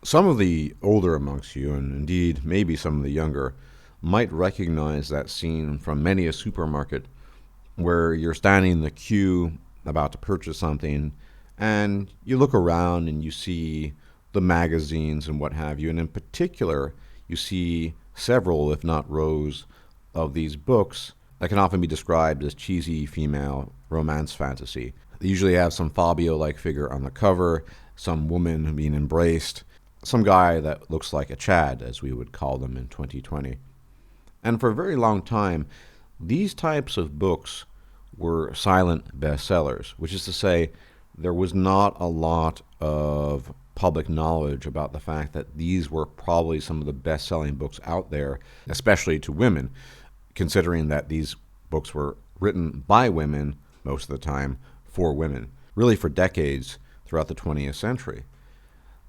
Some of the older amongst you, and indeed maybe some of the younger, might recognize that scene from many a supermarket where you're standing in the queue about to purchase something and you look around and you see the magazines and what have you, and in particular, you see several, if not rows, of these books that can often be described as cheesy female romance fantasy. They usually have some Fabio like figure on the cover, some woman being embraced, some guy that looks like a Chad, as we would call them in 2020. And for a very long time, these types of books were silent bestsellers, which is to say, there was not a lot of public knowledge about the fact that these were probably some of the best-selling books out there, especially to women, considering that these books were written by women most of the time for women, really for decades throughout the 20th century.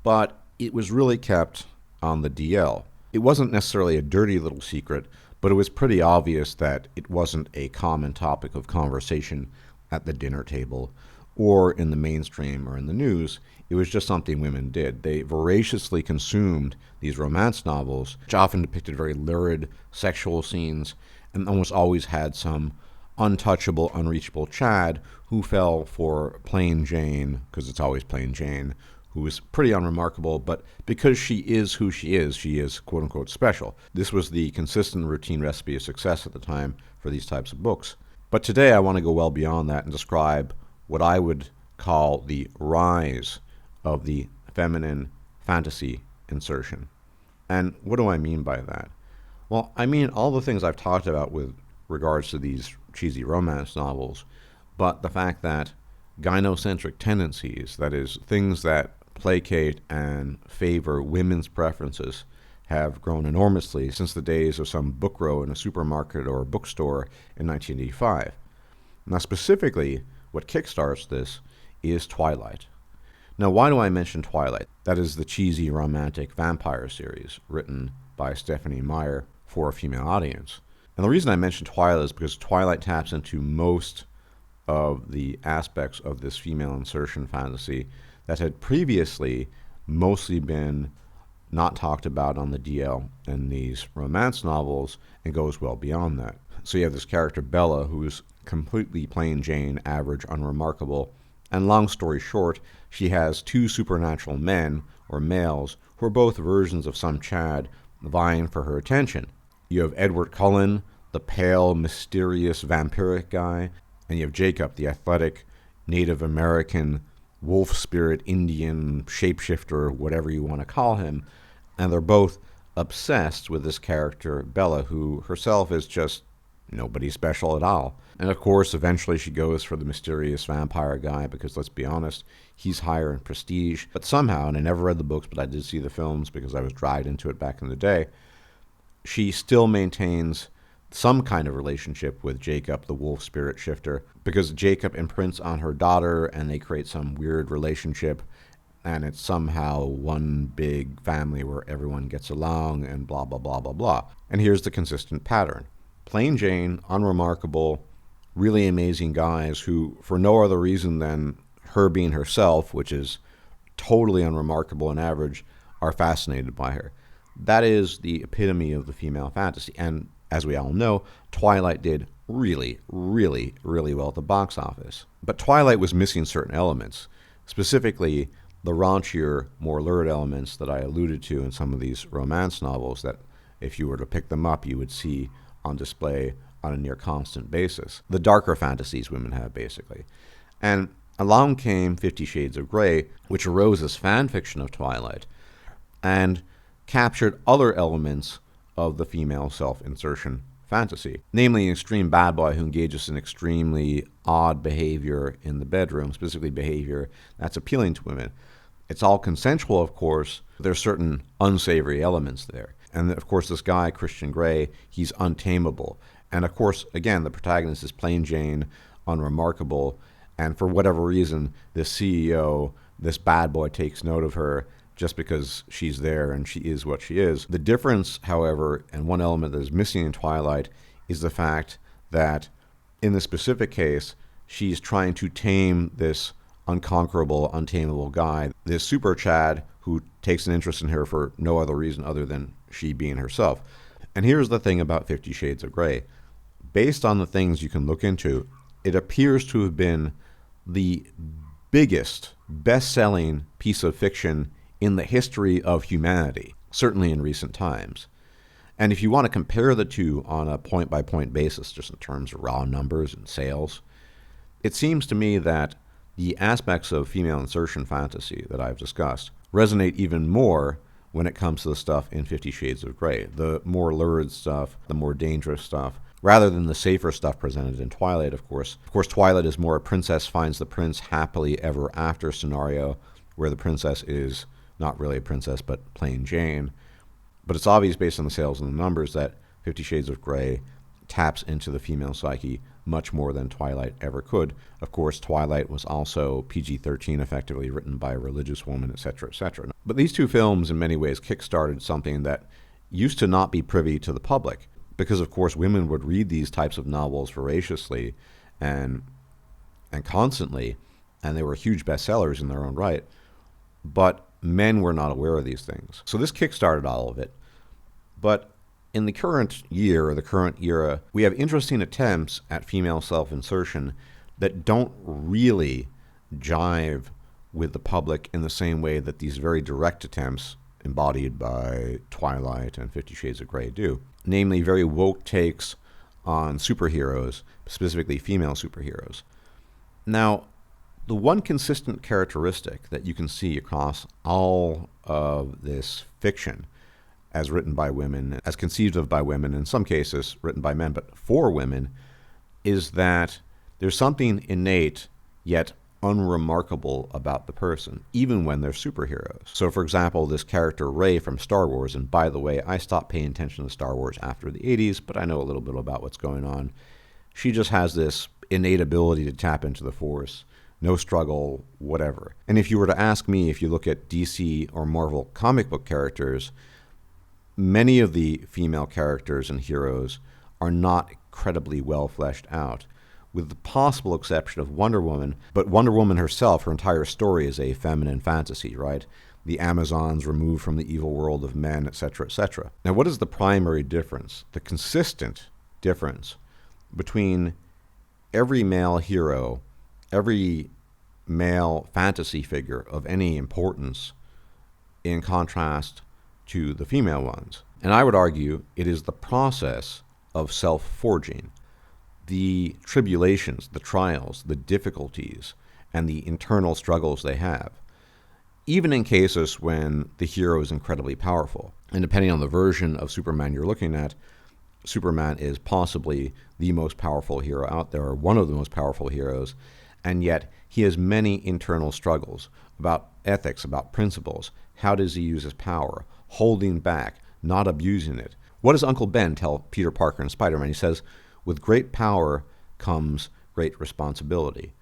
But it was really kept on the DL. It wasn't necessarily a dirty little secret, but it was pretty obvious that it wasn't a common topic of conversation at the dinner table or in the mainstream or in the news. It was just something women did. They voraciously consumed these romance novels, which often depicted very lurid sexual scenes and almost always had some untouchable, unreachable Chad who fell for plain Jane, because it's always plain Jane, who is pretty unremarkable, but because she is who she is quote-unquote special. This was the consistent routine recipe of success at the time for these types of books. But today I want to go well beyond that and describe what I would call the rise of the feminine fantasy insertion. And what do I mean by that? Well, I mean all the things I've talked about with regards to these cheesy romance novels, but the fact that gynocentric tendencies, that is, things that placate and favor women's preferences, have grown enormously since the days of some book row in a supermarket or a bookstore in 1985. Now, specifically, what kickstarts this is Twilight. Now, why do I mention Twilight? That is the cheesy romantic vampire series written by Stephanie Meyer for a female audience. And the reason I mention Twilight is because Twilight taps into most of the aspects of this female insertion fantasy that had previously mostly been not talked about on the DL in these romance novels, and goes well beyond that. So you have this character Bella, who's completely plain Jane, average, unremarkable, and long story short, she has two supernatural men, or males, who are both versions of some Chad vying for her attention. You have Edward Cullen, the pale, mysterious, vampiric guy, and you have Jacob, the athletic, Native American, wolf spirit, Indian, shapeshifter, whatever you want to call him, and they're both obsessed with this character, Bella, who herself is just nobody special at all. And of course, eventually she goes for the mysterious vampire guy because, let's be honest, he's higher in prestige. But somehow, and I never read the books, but I did see the films because I was dragged into it back in the day, she still maintains some kind of relationship with Jacob, the wolf spirit shifter, because Jacob imprints on her daughter and they create some weird relationship, and it's somehow one big family where everyone gets along and blah, blah, blah, blah, blah. And here's the consistent pattern. Plain Jane, unremarkable, really amazing guys who, for no other reason than her being herself, which is totally unremarkable and average, are fascinated by her. That is the epitome of the female fantasy. And as we all know, Twilight did really, really, really well at the box office. But Twilight was missing certain elements, specifically the raunchier, more lurid elements that I alluded to in some of these romance novels that, if you were to pick them up, you would see on display on a near constant basis. The darker fantasies women have, basically. And along came 50 Shades of Grey, which arose as fan fiction of Twilight, and captured other elements of the female self-insertion fantasy, namely an extreme bad boy who engages in extremely odd behavior in the bedroom, specifically behavior that's appealing to women. It's all consensual, of course, but there's certain unsavory elements there. And of course, this guy, Christian Grey, he's untamable. And of course, again, the protagonist is plain Jane, unremarkable, and for whatever reason, this CEO, this bad boy, takes note of her just because she's there and she is what she is. The difference, however, and one element that is missing in Twilight, is the fact that in this specific case, she's trying to tame this unconquerable, untamable guy, this super Chad who takes an interest in her for no other reason other than she being herself. And here's the thing about 50 Shades of Grey. Based on the things you can look into, it appears to have been the biggest, best-selling piece of fiction in the history of humanity, certainly in recent times. And if you want to compare the two on a point-by-point basis, just in terms of raw numbers and sales, it seems to me that the aspects of female insertion fantasy that I've discussed resonate even more when it comes to the stuff in 50 Shades of Grey, the more lurid stuff, the more dangerous stuff, rather than the safer stuff presented in Twilight, of course. Of course, Twilight is more a princess finds the prince happily ever after scenario, where the princess is not really a princess, but plain Jane. But it's obvious based on the sales and the numbers that 50 Shades of Grey taps into the female psyche much more than Twilight ever could. Of course, Twilight was also PG-13, effectively written by a religious woman, etc., etc. But these two films, in many ways, kickstarted something that used to not be privy to the public, because, of course, women would read these types of novels voraciously and constantly, and they were huge bestsellers in their own right, but men were not aware of these things. So this kickstarted all of it. But in the current year, or the current era, we have interesting attempts at female self-insertion that don't really jive with the public in the same way that these very direct attempts, embodied by Twilight and 50 Shades of Grey, do. Namely, very woke takes on superheroes, specifically female superheroes. Now, the one consistent characteristic that you can see across all of this fiction, as written by women, as conceived of by women, in some cases written by men, but for women, is that there's something innate yet unremarkable about the person, even when they're superheroes. So, for example, this character Rey from Star Wars, and by the way, I stopped paying attention to Star Wars after the 80s, but I know a little bit about what's going on. She just has this innate ability to tap into the Force. No struggle, whatever. And if you were to ask me, if you look at DC or Marvel comic book characters, many of the female characters and heroes are not incredibly well fleshed out, with the possible exception of Wonder Woman. But Wonder Woman herself, her entire story is a feminine fantasy, right? The Amazons removed from the evil world of men, etc., etc. Now, what is the primary difference, the consistent difference between every male hero, every male fantasy figure of any importance, in contrast to the female ones? And I would argue it is the process of self-forging, the tribulations, the trials, the difficulties, and the internal struggles they have, even in cases when the hero is incredibly powerful. And depending on the version of Superman you're looking at, Superman is possibly the most powerful hero out there, or one of the most powerful heroes, and yet he has many internal struggles about ethics, about principles. How does he use his power? Holding back, not abusing it. What does Uncle Ben tell Peter Parker and Spider-Man? He says, with great power comes great responsibility.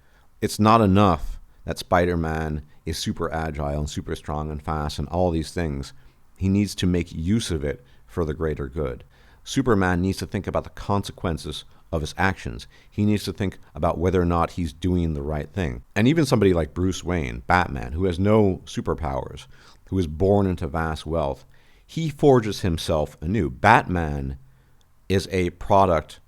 It's not enough that Spider-Man is super agile and super strong and fast and all these things. He needs to make use of it for the greater good. Superman needs to think about the consequences of his actions. He needs to think about whether or not he's doing the right thing. And even somebody like Bruce Wayne, Batman, who has no superpowers, who is born into vast wealth, he forges himself anew. Batman is a product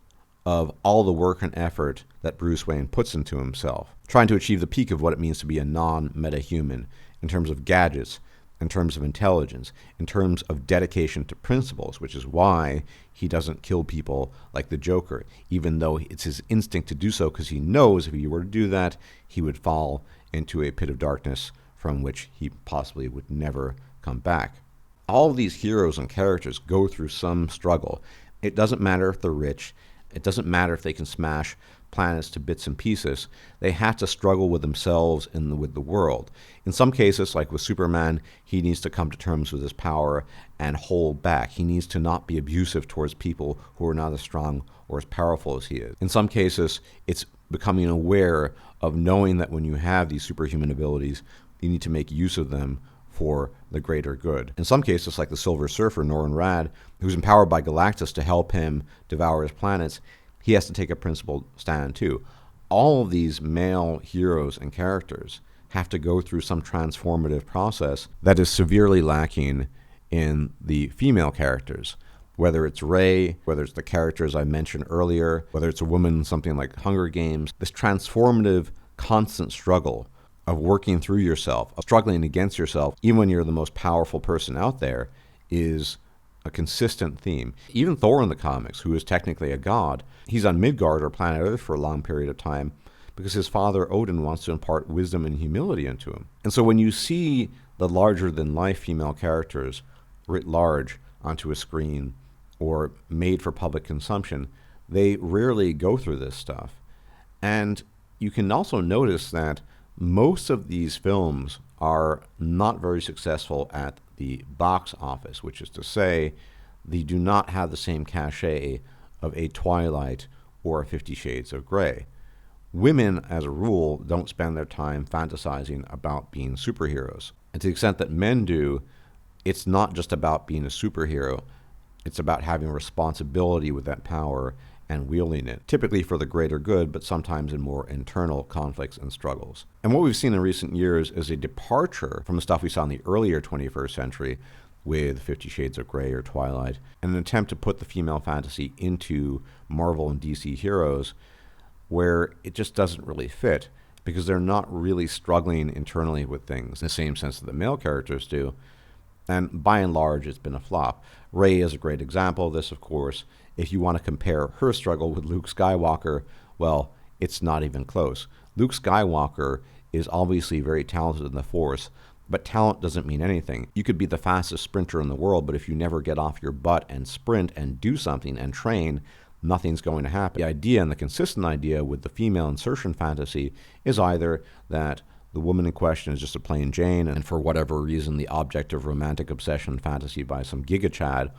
of all the work and effort that Bruce Wayne puts into himself, trying to achieve the peak of what it means to be a non-metahuman in terms of gadgets, in terms of intelligence, in terms of dedication to principles, which is why he doesn't kill people like the Joker, even though it's his instinct to do so, because he knows if he were to do that, he would fall into a pit of darkness from which he possibly would never come back. All of these heroes and characters go through some struggle. It doesn't matter if they're rich. It doesn't matter if they can smash planets to bits and pieces. They have to struggle with themselves and with the world. In some cases, like with Superman, he needs to come to terms with his power and hold back. He needs to not be abusive towards people who are not as strong or as powerful as he is. In some cases, it's becoming aware of knowing that when you have these superhuman abilities, you need to make use of them for the greater good. In some cases, like the Silver Surfer, Norrin Radd, who's empowered by Galactus to help him devour his planets, he has to take a principled stand too. All of these male heroes and characters have to go through some transformative process that is severely lacking in the female characters. Whether it's Rey, whether it's the characters I mentioned earlier, whether it's a woman in something like Hunger Games, this transformative, constant struggle of working through yourself, of struggling against yourself, even when you're the most powerful person out there, is a consistent theme. Even Thor in the comics, who is technically a god, he's on Midgard or planet Earth for a long period of time because his father Odin wants to impart wisdom and humility into him. And so when you see the larger-than-life female characters writ large onto a screen or made for public consumption, they rarely go through this stuff. And you can also notice that most of these films are not very successful at the box office, which is to say, they do not have the same cachet of a Twilight or a 50 Shades of Grey. Women, as a rule, don't spend their time fantasizing about being superheroes. And to the extent that men do, it's not just about being a superhero. It's about having responsibility with that power and wielding it, typically for the greater good, but sometimes in more internal conflicts and struggles. And what we've seen in recent years is a departure from the stuff we saw in the earlier 21st century with 50 Shades of Grey or Twilight, and an attempt to put the female fantasy into Marvel and DC heroes where it just doesn't really fit because they're not really struggling internally with things in the same sense that the male characters do. And by and large, it's been a flop. Rey is a great example of this, of course. If you want to compare her struggle with Luke Skywalker, well, it's not even close. Luke Skywalker is obviously very talented in the Force, but talent doesn't mean anything. You could be the fastest sprinter in the world, but if you never get off your butt and sprint and do something and train, nothing's going to happen. The idea, and the consistent idea with the female insertion fantasy, is either that the woman in question is just a plain Jane, and for whatever reason, the object of romantic obsession fantasy by some Giga Chad,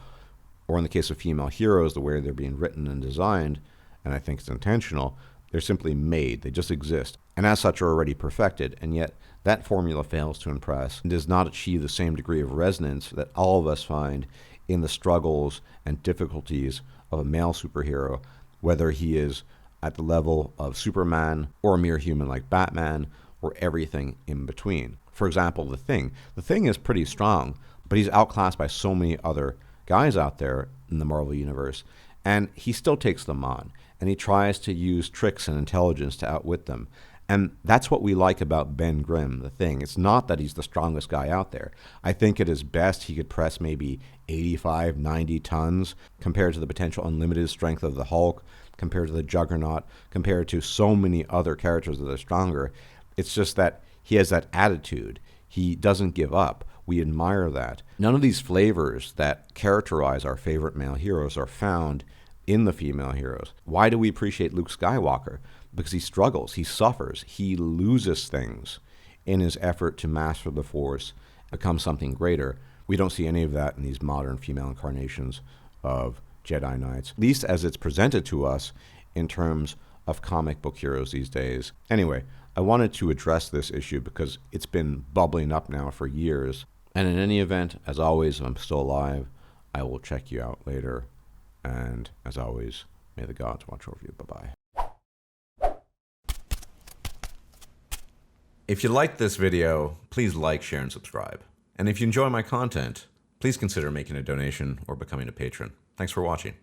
or in the case of female heroes, the way they're being written and designed, and I think it's intentional, they're simply made. They just exist, and as such are already perfected, and yet that formula fails to impress and does not achieve the same degree of resonance that all of us find in the struggles and difficulties of a male superhero, whether he is at the level of Superman or a mere human like Batman, or everything in between. For example, The Thing. The Thing is pretty strong, but he's outclassed by so many other guys out there in the Marvel Universe, and he still takes them on, and he tries to use tricks and intelligence to outwit them. And that's what we like about Ben Grimm, The Thing. It's not that he's the strongest guy out there. I think at his best he could press maybe 85, 90 tons compared to the potential unlimited strength of the Hulk, compared to the Juggernaut, compared to so many other characters that are stronger. It's just that he has that attitude. He doesn't give up. We admire that. None of these flavors that characterize our favorite male heroes are found in the female heroes. Why do we appreciate Luke Skywalker? Because he struggles, he suffers, he loses things in his effort to master the Force, become something greater. We don't see any of that in these modern female incarnations of Jedi Knights, at least as it's presented to us in terms of comic book heroes these days. Anyway, I wanted to address this issue because it's been bubbling up now for years. And in any event, as always, if I'm still alive, I will check you out later. And as always, may the gods watch over you. Bye-bye. If you liked this video, please like, share, and subscribe. And if you enjoy my content, please consider making a donation or becoming a patron. Thanks for watching.